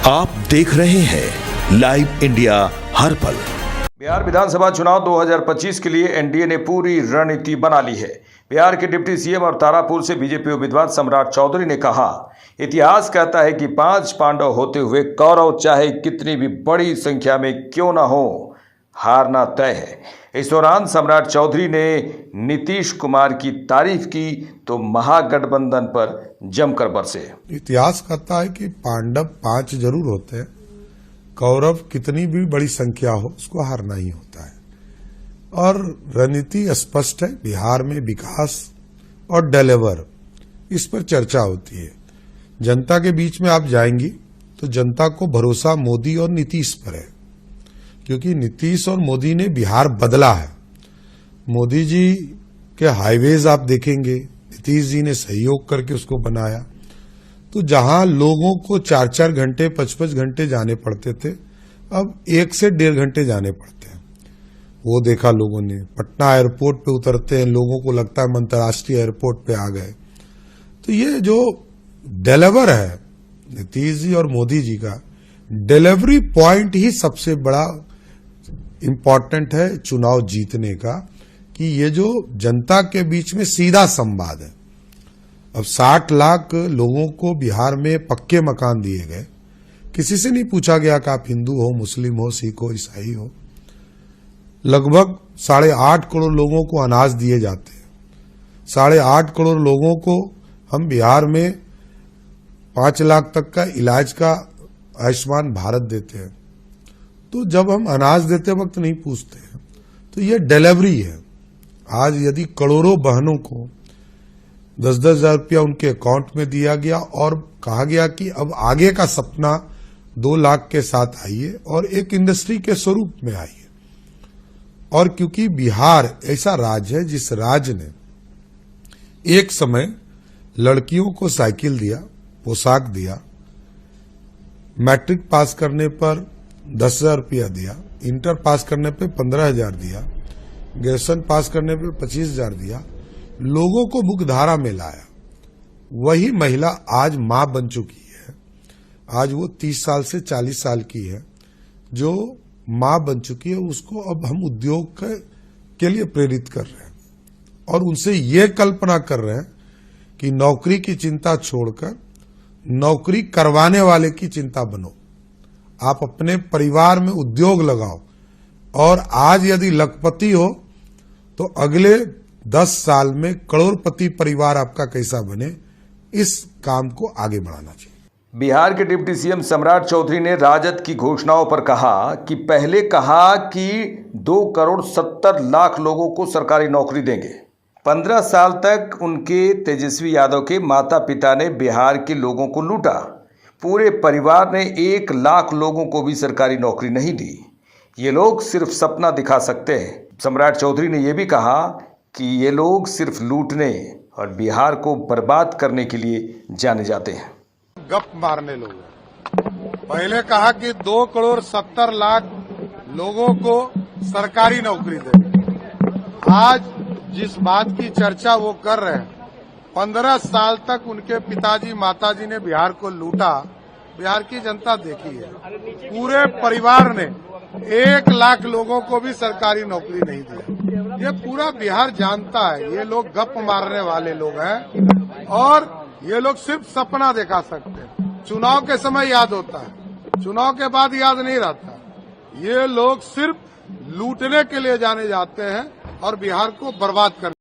आप देख रहे हैं लाइव इंडिया हर पल। बिहार विधानसभा चुनाव 2025 के लिए एनडीए ने पूरी रणनीति बना ली है। बिहार के डिप्टी सीएम और तारापुर से बीजेपी उम्मीदवार सम्राट चौधरी ने कहा, इतिहास कहता है कि 5 पांडव होते हुए कौरव चाहे कितनी भी बड़ी संख्या में क्यों न हो, हारना तय है। इस दौरान सम्राट चौधरी ने नीतीश कुमार की तारीफ की तो महागठबंधन पर जमकर बरसे। इतिहास कहता है कि पांडव 5 जरूर होते हैं, कौरव कितनी भी बड़ी संख्या हो उसको हारना ही होता है। और रणनीति स्पष्ट है, बिहार में विकास और डिलीवर इस पर चर्चा होती है। जनता के बीच में आप जाएंगी तो जनता को भरोसा मोदी और नीतीश पर है, क्योंकि नीतीश और मोदी ने बिहार बदला है। मोदी जी के हाईवेज आप देखेंगे, नीतीश जी ने सहयोग करके उसको बनाया। तो जहां लोगों को 4-4 घंटे 5-5 घंटे जाने पड़ते थे, अब 1 से 1.5 घंटे जाने पड़ते हैं। वो देखा लोगों ने, पटना एयरपोर्ट पे उतरते हैं, लोगों को लगता है हम अंतर्राष्ट्रीय एयरपोर्ट पे आ गए। तो ये जो डिलीवर है नीतीश जी और मोदी जी का, डिलीवरी पॉइंट ही सबसे बड़ा इंपॉर्टेंट है चुनाव जीतने का, कि ये जो जनता के बीच में सीधा संवाद है। अब 60 लाख लोगों को बिहार में पक्के मकान दिए गए, किसी से नहीं पूछा गया कि आप हिंदू हो, मुस्लिम हो, सिख हो, ईसाई हो। लगभग 8.5 करोड़ लोगों को अनाज दिए जाते हैं। 8.5 करोड़ लोगों को हम बिहार में 5 लाख तक का इलाज का आयुष्मान भारत देते हैं। तो जब हम अनाज देते वक्त नहीं पूछते हैं, तो ये डिलीवरी है। आज यदि करोड़ों बहनों को 10-10 हजार रुपया उनके अकाउंट में दिया गया और कहा गया कि अब आगे का सपना 2 लाख के साथ आइए और एक इंडस्ट्री के स्वरूप में आइए। और क्योंकि बिहार ऐसा राज्य है जिस राज्य ने एक समय लड़कियों को साइकिल दिया, पोशाक दिया, मैट्रिक पास करने पर 10,000 रुपया दिया, इंटर पास करने पे 15,000 दिया, ग्रेजुएशन पास करने पे 25,000 दिया, लोगों को मुख्यधारा में लाया। वही महिला आज मां बन चुकी है। आज वो 30 साल से 40 साल की है, जो मां बन चुकी है। उसको अब हम उद्योग के लिए प्रेरित कर रहे हैं और उनसे ये कल्पना कर रहे हैं कि नौकरी की चिंता छोड़कर नौकरी करवाने वाले की चिंता बनो। आप अपने परिवार में उद्योग लगाओ, और आज यदि लखपति हो तो अगले 10 साल में करोड़पति परिवार आपका कैसा बने, इस काम को आगे बढ़ाना चाहिए। बिहार के डिप्टी सीएम सम्राट चौधरी ने राजद की घोषणाओं पर कहा कि पहले कहा कि 2,70,00,000 लोगों को सरकारी नौकरी देंगे। 15 साल तक उनके तेजस्वी यादव के माता पिता ने बिहार के लोगों को लूटा। पूरे परिवार ने 1 लाख लोगों को भी सरकारी नौकरी नहीं दी। ये लोग सिर्फ सपना दिखा सकते हैं। सम्राट चौधरी ने यह भी कहा कि ये लोग सिर्फ लूटने और बिहार को बर्बाद करने के लिए जाने जाते हैं। गप मारने लोग पहले कहा कि 2,70,00,000 लोगों को सरकारी नौकरी देंगे। आज जिस बात की चर्चा वो कर रहे हैं, 15 साल तक उनके पिताजी माताजी ने बिहार को लूटा, बिहार की जनता देखी है। पूरे परिवार ने 1 लाख लोगों को भी सरकारी नौकरी नहीं दी। ये पूरा बिहार जानता है, ये लोग गप मारने वाले लोग हैं और ये लोग सिर्फ सपना दिखा सकते हैं। चुनाव के समय याद होता है, चुनाव के बाद याद नहीं रहता। ये लोग सिर्फ लूटने के लिए जाने जाते हैं और बिहार को बर्बाद करने